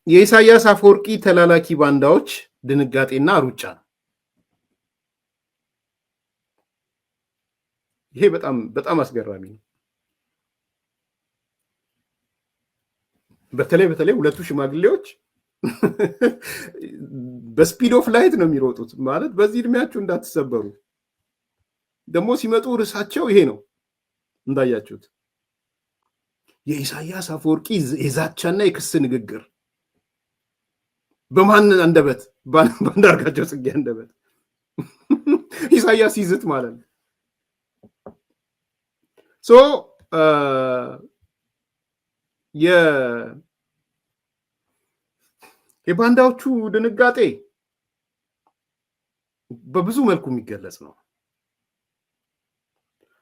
የኢሳያስ አፈወርቂ ተላላኪ ባንዳዎች ድንጋጤና ሩጫ። ይሄ በጣም አስገራሚ ነው። በተለይ ሁለቱ ሽማግሌዎች በስፒድ ኦፍ ላይት ነው የሚሮጡት። ማለት በዚህ እድሜያችሁ እንዳትሰበሩ። ደግሞ ሲመጡ ርዕሳቸው ይሄ ነው እንዳያችሁት፣ የኢሳያስ አፈወርቂ የዛቻና የክስ ንግግር በማን አንደበት? በአንዳርጋቸው ጽጌ አንደበት። ኢሳያስ ይዝት ማለት ነው። ሶ የባንዳዎቹ ድንጋጤ በብዙ መልኩ የሚገለጽ ነው።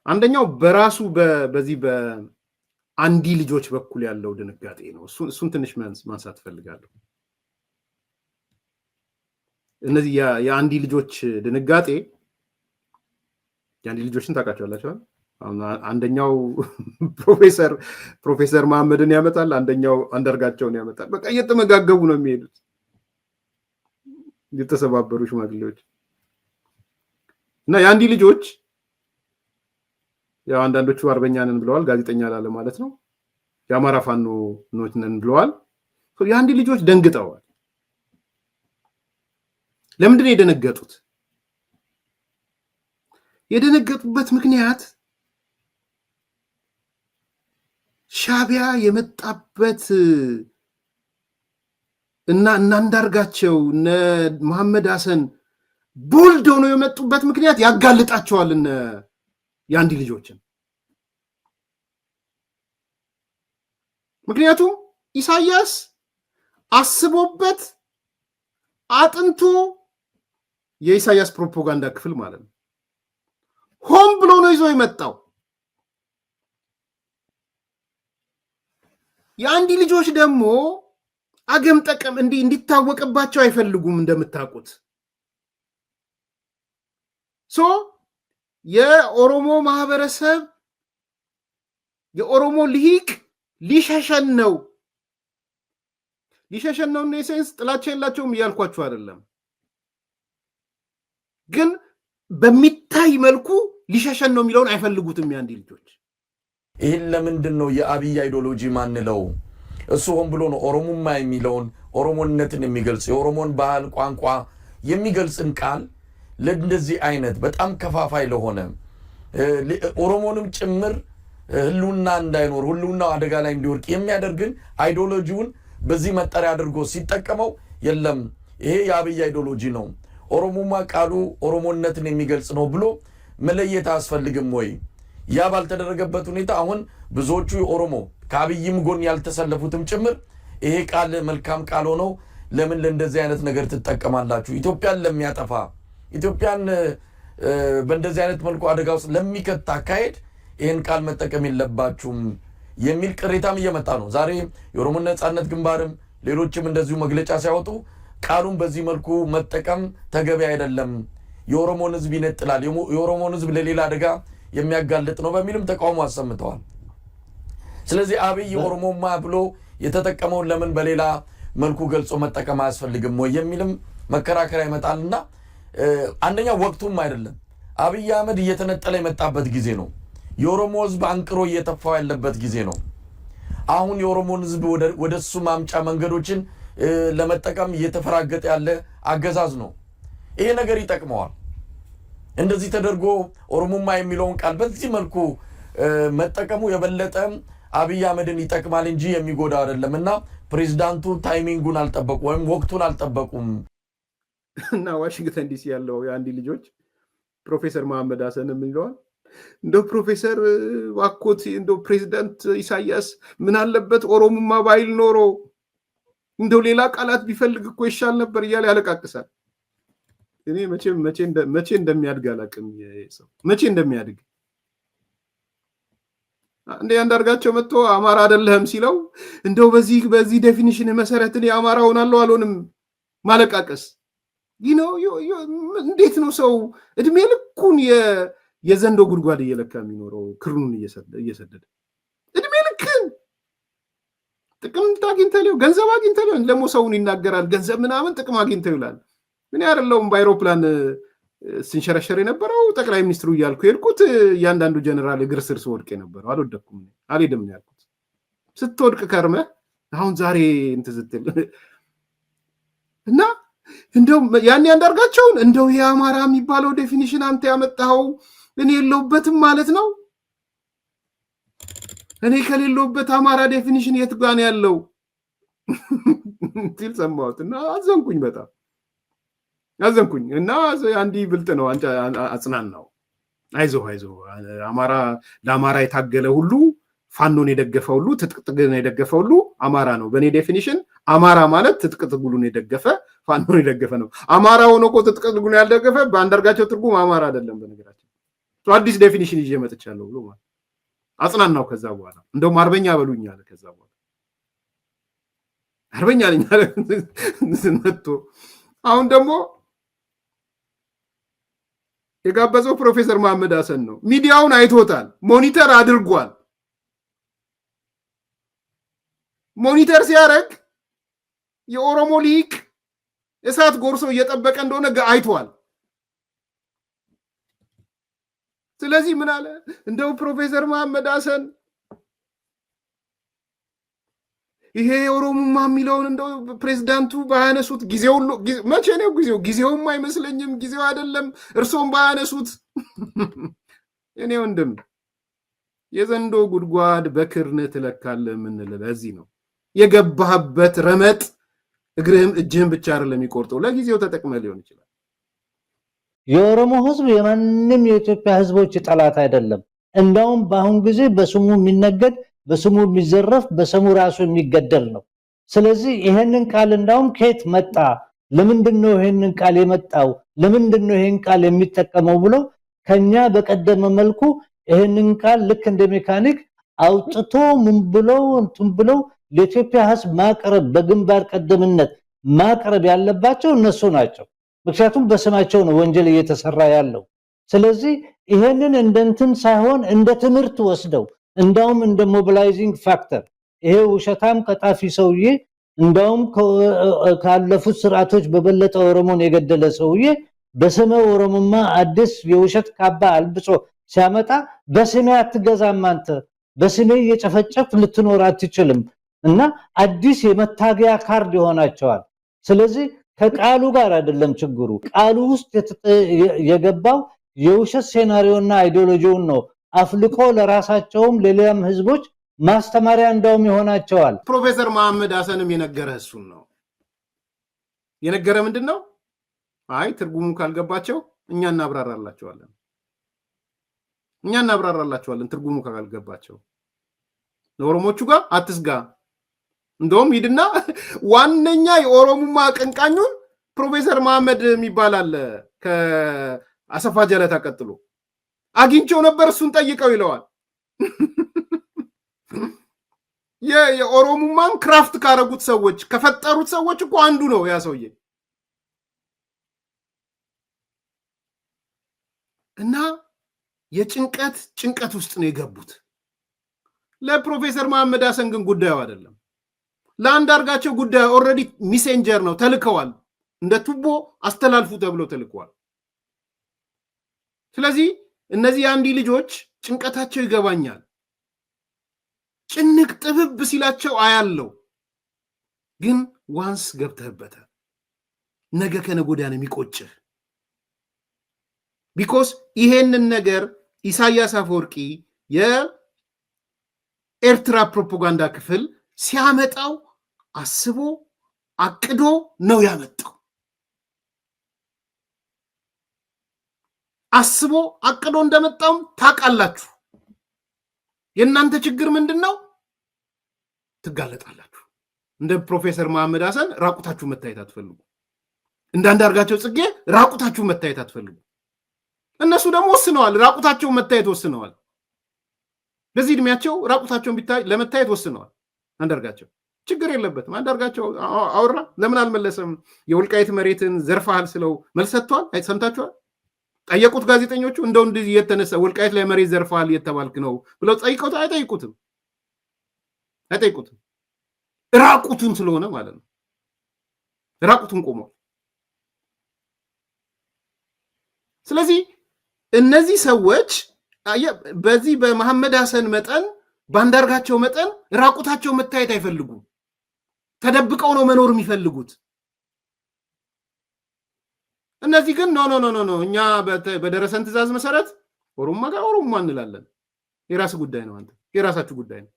አንደኛው በራሱ በዚህ በአንዲ ልጆች በኩል ያለው ድንጋጤ ነው። እሱን ትንሽ ማንሳት ፈልጋለሁ። እነዚህ የአንዲ ልጆች ድንጋጤ፣ የአንዲ ልጆችን ታውቃቸዋላችሁ? አንደኛው ፕሮፌሰር መሐመድን ያመጣል፣ አንደኛው አንዳርጋቸውን ያመጣል። በቃ እየተመጋገቡ ነው የሚሄዱት የተሰባበሩ ሽማግሌዎች። እና የአንዲ ልጆች ያው አንዳንዶቹ አርበኛ ነን ብለዋል፣ ጋዜጠኛ ላለ ማለት ነው። የአማራ ፋኖ ነን ብለዋል። የአንዲ ልጆች ደንግጠዋል። ለምንድን ነው የደነገጡት? የደነገጡበት ምክንያት ሻዕቢያ የመጣበት እና አንዳርጋቸው እነ መሐመድ ሐሰን ቦልድ ሆነው የመጡበት ምክንያት ያጋልጣቸዋል እነ የአንዲ ልጆችን። ምክንያቱም ኢሳያስ አስቦበት አጥንቶ የኢሳያስ ፕሮፓጋንዳ ክፍል ማለት ነው ሆን ብሎ ነው ይዞ የመጣው። የአንዲ ልጆች ደግሞ አገም ጠቀም እንዲታወቅባቸው አይፈልጉም። እንደምታውቁት የኦሮሞ ማህበረሰብ የኦሮሞ ልሂቅ ሊሸሸን ነው ነው ሴንስ ጥላቻ የላቸውም እያልኳችሁ አይደለም፣ ግን በሚታይ መልኩ ሊሸሸን ነው የሚለውን አይፈልጉትም የአንዲ ልጆች። ይህን ለምንድን ነው የአብይ አይዲዮሎጂ ማንለው? እሱ ሆን ብሎ ነው ኦሮሞማ የሚለውን ኦሮሞነትን የሚገልጽ የኦሮሞን ባህል ቋንቋ የሚገልጽን ቃል ለእንደዚህ አይነት በጣም ከፋፋይ ለሆነ ኦሮሞንም ጭምር ህልውና እንዳይኖር ህልውናው አደጋ ላይ እንዲወድቅ የሚያደርግን አይዲዮሎጂውን በዚህ መጠሪያ አድርጎ ሲጠቀመው የለም ይሄ የአብይ አይዲዮሎጂ ነው፣ ኦሮሞማ ቃሉ ኦሮሞነትን የሚገልጽ ነው ብሎ መለየት አያስፈልግም ወይ? ያ ባልተደረገበት ሁኔታ አሁን ብዙዎቹ የኦሮሞ ከአብይም ጎን ያልተሰለፉትም ጭምር ይሄ ቃል መልካም ቃል ሆነው ለምን ለእንደዚህ አይነት ነገር ትጠቀማላችሁ? ኢትዮጵያን ለሚያጠፋ ኢትዮጵያን በእንደዚህ አይነት መልኩ አደጋ ውስጥ ለሚከት አካሄድ ይህን ቃል መጠቀም የለባችሁም የሚል ቅሬታም እየመጣ ነው። ዛሬ የኦሮሞ ነጻነት ግንባርም ሌሎችም እንደዚሁ መግለጫ ሲያወጡ ቃሉን በዚህ መልኩ መጠቀም ተገቢ አይደለም፣ የኦሮሞን ህዝብ ይነጥላል፣ የኦሮሞን ህዝብ ለሌላ አደጋ የሚያጋልጥ ነው በሚልም ተቃውሞ አሰምተዋል። ስለዚህ አብይ ኦሮሞማ ብሎ የተጠቀመውን ለምን በሌላ መልኩ ገልጾ መጠቀም አያስፈልግም ወይ የሚልም መከራከሪያ ይመጣልና አንደኛ ወቅቱም አይደለም። አብይ አህመድ እየተነጠለ የመጣበት ጊዜ ነው። የኦሮሞ ህዝብ አንቅሮ እየተፋው ያለበት ጊዜ ነው። አሁን የኦሮሞን ህዝብ ወደሱ ማምጫ መንገዶችን ለመጠቀም እየተፈራገጠ ያለ አገዛዝ ነው። ይሄ ነገር ይጠቅመዋል። እንደዚህ ተደርጎ ኦሮሞማ የሚለውን ቃል በዚህ መልኩ መጠቀሙ የበለጠ አብይ አህመድን ይጠቅማል እንጂ የሚጎዳ አይደለምና ፕሬዝዳንቱ ታይሚንጉን አልጠበቁ ወይም ወቅቱን አልጠበቁም። እና ዋሽንግተን ዲሲ ያለው የአንዲ ልጆች ፕሮፌሰር መሐመድ ሐሰን የሚለዋል እንደው ፕሮፌሰር ዋኮት እንደው ፕሬዝዳንት ኢሳያስ ምን አለበት ኦሮሞማ ባይል ኖሮ እንደው ሌላ ቃላት ቢፈልግ እኮ ይሻል ነበር እያለ ያለቃቅሳል። እኔ መቼ እንደሚያድግ አላውቅም። ሰው መቼ እንደሚያድግ እንደ አንዳርጋቸው መጥቶ አማራ አይደለህም ሲለው እንደው በዚህ ዴፊኒሽን መሰረት እኔ አማራ ሆናለሁ አልሆንም ማለቃቀስ እንዴት ነው ሰው እድሜ ልኩን የዘንዶ ጉድጓድ እየለካ የሚኖረው ክርኑን እየሰደደ እድሜ ልክን ጥቅም አግኝተው ገንዘብ አግኝተው ደግሞ ሰውን ይናገራል ገንዘብ ምናምን ጥቅም አግኝተው ይላል ምን ያረለውም ባይሮፕላን ሲንሸረሸር የነበረው ጠቅላይ ሚኒስትሩ እያልኩ ሄድኩት ያንዳንዱ ጀነራል እግር ስር ሲወድቅ የነበረው አልወደኩም አልሄድም ያልኩት ስትወድቅ ከርመ አሁን ዛሬ እንትዝትል እና እንደው ያን ያንዳርጋቸውን እንደው የአማራ የሚባለው ዴፊኒሽን አንተ ያመጣው እኔ የለውበትም ማለት ነው እኔ ከሌለውበት አማራ ዴፊኒሽን የት ጋር ነው ያለው ትል ሰማሁትና አዘንኩኝ በጣም አዘንኩኝ እና አንዲ ብልጥ ነው አጽናናው አይዞህ አማራ ለአማራ የታገለ ሁሉ ፋኖን የደገፈ ሁሉ ትጥቅጥግን የደገፈ ሁሉ አማራ ነው በኔ ዴፊኒሽን አማራ ማለት ትጥቅጥጉሉን የደገፈ ፋኖን የደገፈ ነው አማራ ሆኖ እኮ ትጥቅጥጉሉን ያልደገፈ በአንዳርጋቸው ትርጉም አማራ አይደለም በነገራችን አዲስ ዴፊኒሽን ይዤ መጥቻለሁ ብሎ ማለት አጽናናው ከዛ በኋላ እንደውም አርበኛ በሉኝ አለ ከዛ በኋላ አርበኛ ነኝ አለ መጥቶ አሁን ደግሞ የጋበዘው ፕሮፌሰር መሐመድ ሐሰን ነው ሚዲያውን አይቶታል ሞኒተር አድርጓል ሞኒተር ሲያረግ የኦሮሞ ሊቅ እሳት ጎርሶ እየጠበቀ እንደሆነ አይቷል ስለዚህ ምን አለ እንደው ፕሮፌሰር መሐመድ ሐሰን ይሄ ኦሮሞማ የሚለውን እንደው ፕሬዝዳንቱ ባያነሱት ጊዜው መቼ ነው ጊዜውም አይመስለኝም ጊዜው አይደለም እርሶም ባያነሱት እኔ ወንድም የዘንዶ ጉድጓድ በክርነ ትለካለህ ምንለ ለዚህ ነው የገባህበት ረመጥ እግርህም እጅህም ብቻ አይደለም የሚቆርጠው ለጊዜው ተጠቅመህ ሊሆን ይችላል የኦሮሞ ህዝብ የማንንም የኢትዮጵያ ህዝቦች ጠላት አይደለም እንደውም በአሁን ጊዜ በስሙ የሚነገድ በስሙ የሚዘረፍ በስሙ ራሱ የሚገደል ነው ስለዚህ ይሄንን ቃል እንደውም ከየት መጣ ለምንድነው ይሄንን ቃል የመጣው ለምንድነው ይሄን ቃል የሚጠቀመው ብሎ ከኛ በቀደመ መልኩ ይሄንን ቃል ልክ እንደ ሜካኒክ አውጥቶ ምን ብለው ለኢትዮጵያ ህዝብ ማቅረብ በግንባር ቀደምነት ማቅረብ ያለባቸው እነሱ ናቸው ምክንያቱም በስማቸው ነው ወንጀል እየተሰራ ያለው ስለዚህ ይሄንን እንደንትን ሳይሆን እንደ ትምህርት ወስደው እንደውም እንደ ሞቢላይዚንግ ፋክተር ይሄ ውሸታም ቀጣፊ ሰውዬ እንደውም ካለፉት ስርዓቶች በበለጠ ኦሮሞን የገደለ ሰውዬ በስመ ኦሮሞማ አዲስ የውሸት ካባ አልብሶ ሲያመጣ በስሜ አትገዛም አንተ በስሜ እየጨፈጨፍ ልትኖር አትችልም እና አዲስ የመታገያ ካርድ ይሆናቸዋል ስለዚህ ከቃሉ ጋር አይደለም ችግሩ ቃሉ ውስጥ የገባው የውሸት ሴናሪዮና አይዲዮሎጂውን ነው አፍልቆ ለራሳቸውም ለሌላም ህዝቦች ማስተማሪያ እንደውም ይሆናቸዋል ፕሮፌሰር መሐመድ ሐሰንም የነገረ እሱን ነው የነገረ ምንድነው አይ ትርጉሙ ካልገባቸው እኛ እናብራራላቸዋለን ትርጉሙ ካልገባቸው ለኦሮሞቹ ጋር አትስጋ እንደውም ሂድና ዋነኛ የኦሮሞማ አቀንቃኙን ፕሮፌሰር መሐመድ የሚባል ከአሰፋ ጀለታ ቀጥሎ አግኝቸው ነበር እሱን ጠይቀው ይለዋል የኦሮሞማን ክራፍት ካረጉት ሰዎች ከፈጠሩት ሰዎች እኮ አንዱ ነው ያ ሰውዬ እና ጭንቀት ውስጥ ነው የገቡት ለፕሮፌሰር መሐመድ ሐሰን ግን ጉዳዩ አይደለም ለአንዳርጋቸው ጉዳዩ ኦሬዲ ሜሴንጀር ነው ተልከዋል እንደ ቱቦ አስተላልፉ ተብሎ ተልከዋል ስለዚህ እነዚህ አንዲ ልጆች ጭንቀታቸው ይገባኛል ጭንቅ ጥብብ ሲላቸው አያለው ግን ዋንስ ገብተህበታል ነገ ከነጎዳን የሚቆጭህ ቢኮዝ ይሄንን ነገር ኢሳያስ አፈወርቂ የኤርትራ ፕሮፓጋንዳ ክፍል ሲያመጣው አስቦ አቅዶ ነው ያመጣው አስቦ አቅዶ እንደመጣው ታቃላችሁ የእናንተ ችግር ምንድነው ትጋለጣላችሁ እንደ ፕሮፌሰር መሐመድ ሐሰን ራቁታችሁ መታየት አትፈልጉ እንደ አንዳርጋቸው ጽጌ ራቁታችሁ መታየት አትፈልጉ እነሱ ደግሞ ወስነዋል ራቁታቸው መታየት ወስነዋል በዚህ እድሜያቸው ራቁታቸውን ለመታየት ወስነዋል አንዳርጋቸው ችግር የለበትም አንዳርጋቸው አውራ ለምን አልመለሰም የወልቃይት መሬትን ዘርፋል ስለው መልስ ሰጥቷል አይሰምታችኋል ጠየቁት ጋዜጠኞቹ እንደው እንደዚህ የተነሳ ወልቃይት ላይ መሬት ዘርፋል የተባልክ ነው ብለው ጠይቀውት አይጠይቁትም ራቁቱን ስለሆነ ማለት ነው። ራቁቱን ቆሟል። ስለዚህ እነዚህ ሰዎች በዚህ በመሐመድ ሐሰን መጠን በአንዳርጋቸው መጠን ራቁታቸው መታየት አይፈልጉም። ተደብቀው ነው መኖር የሚፈልጉት። እነዚህ ግን ኖ እኛ በደረሰን ትእዛዝ መሰረት ኦሮሞ ጋር ኦሮሞ እንላለን። የራስ ጉዳይ ነው፣ አንተ የራሳችሁ ጉዳይ ነው።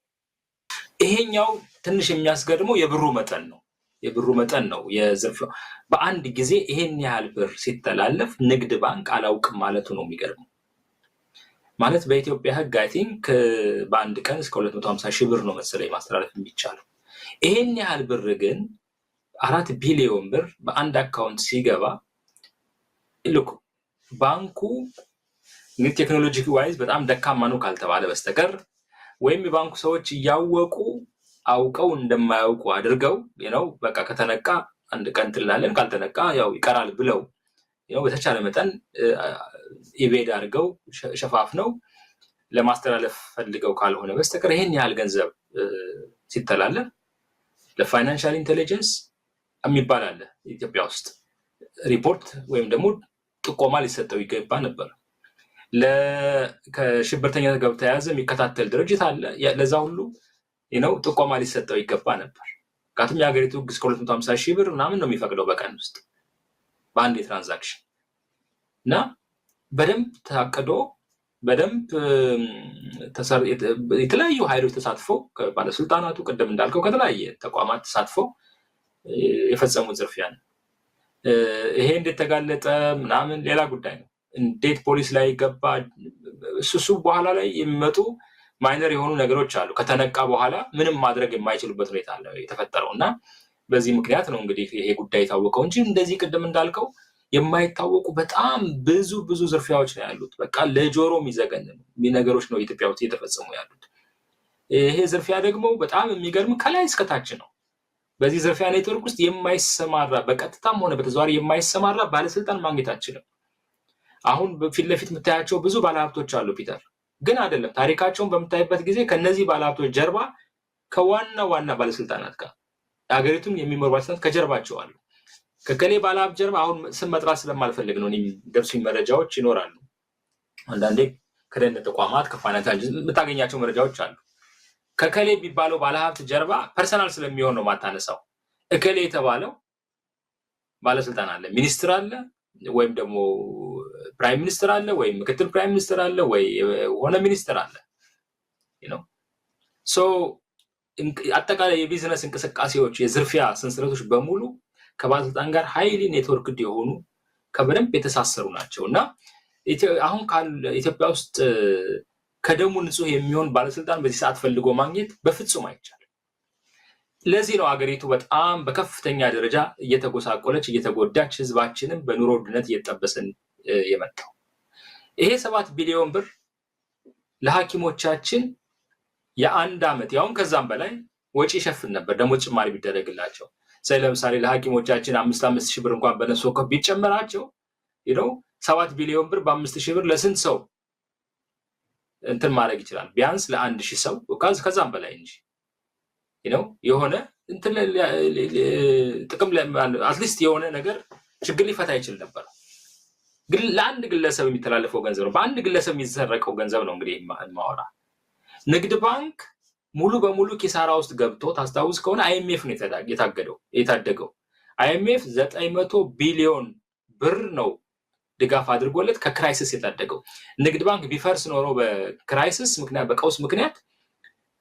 ይሄኛው ትንሽ የሚያስገርመው የብሩ መጠን ነው። የብሩ መጠን ነው የዝርፊያው። በአንድ ጊዜ ይሄን ያህል ብር ሲተላለፍ ንግድ ባንክ አላውቅም ማለቱ ነው የሚገርመው። ማለት በኢትዮጵያ ሕግ አይ ቲንክ በአንድ ቀን እስከ 250 ሺህ ብር ነው መሰለኝ ማስተላለፍ የሚቻለው። ይሄን ያህል ብር ግን 4 ቢሊዮን ብር በአንድ አካውንት ሲገባ ልኩ ባንኩ እንግዲህ ቴክኖሎጂ ዋይዝ በጣም ደካማ ነው ካልተባለ በስተቀር ወይም የባንኩ ሰዎች እያወቁ አውቀው እንደማያውቁ አድርገው ነው በቃ ከተነቃ አንድ ቀን ትላለን ካልተነቃ ያው ይቀራል ብለው ነው በተቻለ መጠን ኢቤድ አድርገው ሸፋፍነው ለማስተላለፍ ፈልገው ካልሆነ በስተቀር ይሄን ያህል ገንዘብ ሲተላለፍ ለፋይናንሻል ኢንቴሊጀንስ የሚባል አለ ኢትዮጵያ ውስጥ ሪፖርት ወይም ደግሞ ጥቆማ ሊሰጠው ይገባ ነበር። ከሽብርተኝነት ጋር ተያያዘ የሚከታተል ድርጅት አለ። ለዛ ሁሉ ነው ጥቆማ ሊሰጠው ይገባ ነበር። ምክንያቱም የሀገሪቱ ሕግ እስከ 250 ሺህ ብር ምናምን ነው የሚፈቅደው በቀን ውስጥ በአንድ የትራንዛክሽን እና በደንብ ታቅዶ በደንብ የተለያዩ ኃይሎች ተሳትፈው ከባለስልጣናቱ ቅድም እንዳልከው ከተለያየ ተቋማት ተሳትፈው የፈጸሙት ዝርፊያ ነው። ይሄ እንዴት ተጋለጠ ምናምን ሌላ ጉዳይ ነው። እንዴት ፖሊስ ላይ ገባ እሱ በኋላ ላይ የሚመጡ ማይነር የሆኑ ነገሮች አሉ። ከተነቃ በኋላ ምንም ማድረግ የማይችሉበት ሁኔታ አለ የተፈጠረው እና በዚህ ምክንያት ነው እንግዲህ ይሄ ጉዳይ የታወቀው እንጂ እንደዚህ ቅድም እንዳልከው የማይታወቁ በጣም ብዙ ዝርፊያዎች ነው ያሉት። በቃ ለጆሮ የሚዘገንን ነገሮች ነው ኢትዮጵያ ውስጥ እየተፈጸሙ ያሉት። ይሄ ዝርፊያ ደግሞ በጣም የሚገርም ከላይ እስከታች ነው። በዚህ ዝርፊያ ኔትወርክ ውስጥ የማይሰማራ በቀጥታም ሆነ በተዘዋዋሪ የማይሰማራ ባለስልጣን ማግኘት አችልም። አሁን ፊት ለፊት የምታያቸው ብዙ ባለሀብቶች አሉ ፒተር፣ ግን አይደለም ታሪካቸውን በምታይበት ጊዜ ከነዚህ ባለሀብቶች ጀርባ ከዋና ባለስልጣናት ጋር የሀገሪቱን የሚመሩ ባለስልጣናት ከጀርባቸው አሉ። ከከሌ ባለሀብት ጀርባ አሁን ስም መጥራት ስለማልፈልግ ነው፣ ደርሱኝ መረጃዎች ይኖራሉ። አንዳንዴ ከደህንነት ተቋማት ከፋይናንስ የምታገኛቸው መረጃዎች አሉ። ከከሌ የሚባለው ባለሀብት ጀርባ ፐርሰናል ስለሚሆን ነው ማታነሳው። እከሌ የተባለው ባለስልጣን አለ፣ ሚኒስትር አለ፣ ወይም ደግሞ ፕራይም ሚኒስትር አለ፣ ወይም ምክትል ፕራይም ሚኒስትር አለ፣ ወይ ሆነ ሚኒስትር አለ። አጠቃላይ የቢዝነስ እንቅስቃሴዎች የዝርፊያ ሰንሰለቶች በሙሉ ከባለስልጣን ጋር ሃይሊ ኔትወርክ የሆኑ ከበደንብ የተሳሰሩ ናቸው እና አሁን ኢትዮጵያ ውስጥ ከደሙ ንጹህ የሚሆን ባለስልጣን በዚህ ሰዓት ፈልጎ ማግኘት በፍጹም አይቻልም። ለዚህ ነው አገሪቱ በጣም በከፍተኛ ደረጃ እየተጎሳቆለች እየተጎዳች ህዝባችንም በኑሮ ውድነት እየተጠበሰን የመጣው። ይሄ 7 ቢሊዮን ብር ለሐኪሞቻችን የአንድ ዓመት ያውም ከዛም በላይ ወጪ ይሸፍን ነበር ደሞዝ ጭማሪ ቢደረግላቸው። ለምሳሌ ለሐኪሞቻችን 5 ሺህ ብር እንኳን በነፍስ ወከፍ ቢጨመራቸው 7 ቢሊዮን ብር በ5,000 ብር ለስንት ሰው እንትን ማድረግ ይችላል? ቢያንስ ለ1,000 ሰው ከዛም በላይ እንጂ የሆነ እንትን ጥቅም አትሊስት የሆነ ነገር ችግር ሊፈታ ይችል ነበር። ግን ለአንድ ግለሰብ የሚተላለፈው ገንዘብ ነው፣ በአንድ ግለሰብ የሚሰረቀው ገንዘብ ነው። እንግዲህ ማወራ ንግድ ባንክ ሙሉ በሙሉ ኪሳራ ውስጥ ገብቶ ታስታውስ ከሆነ አይኤምኤፍ ነው የታደገው። አይኤምኤፍ 900 ቢሊዮን ብር ነው ድጋፍ አድርጎለት ከክራይሲስ የታደገው። ንግድ ባንክ ቢፈርስ ኖሮ በክራይሲስ ምክንያት በቀውስ ምክንያት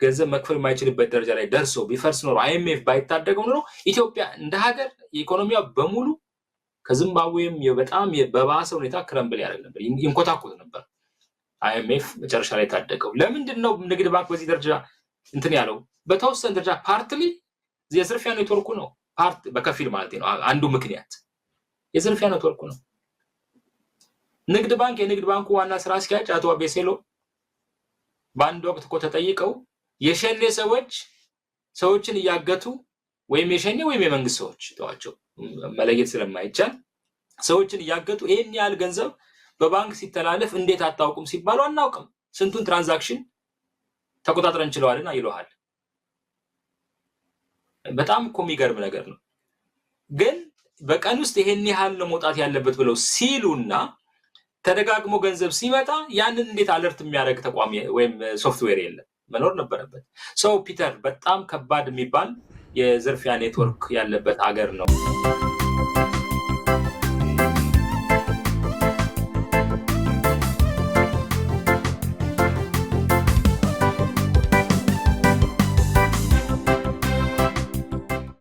ገንዘብ መክፈል የማይችልበት ደረጃ ላይ ደርሶ ቢፈርስ ኖሮ አይኤምኤፍ ባይታደገው ኖሮ ኢትዮጵያ እንደ ሀገር ኢኮኖሚያ በሙሉ ከዚምባብዌም በጣም በባሰ ሁኔታ ክረምብል ያደርግ ነበር፣ ይንኮታኮት ነበር። አይኤምኤፍ መጨረሻ ላይ ታደገው። ለምንድን ነው ንግድ ባንክ በዚህ ደረጃ እንትን ያለው? በተወሰነ ደረጃ ፓርትሊ የዝርፊያ ኔትወርኩ ነው፣ በከፊል ማለት ነው። አንዱ ምክንያት የዝርፊያ ኔትወርኩ ነው። ንግድ ባንክ የንግድ ባንኩ ዋና ስራ አስኪያጅ አቶ አቤሴሎ በአንድ ወቅት እኮ ተጠይቀው የሸኔ ሰዎችን እያገቱ ወይም የሸኔ ወይም የመንግስት ሰዎች ተዋቸው መለየት ስለማይቻል ሰዎችን እያገቱ ይሄን ያህል ገንዘብ በባንክ ሲተላለፍ እንዴት አታውቁም ሲባሉ አናውቅም፣ ስንቱን ትራንዛክሽን ተቆጣጥረን እንችለዋልና ይለዋል። በጣም እኮ የሚገርም ነገር ነው። ግን በቀን ውስጥ ይሄን ያህል ነው መውጣት ያለበት ብለው ሲሉና ተደጋግሞ ገንዘብ ሲመጣ ያንን እንዴት አለርት የሚያደርግ ተቋም ወይም ሶፍትዌር የለም? መኖር ነበረበት። ፒተር በጣም ከባድ የሚባል የዝርፊያ ኔትወርክ ያለበት ሀገር ነው።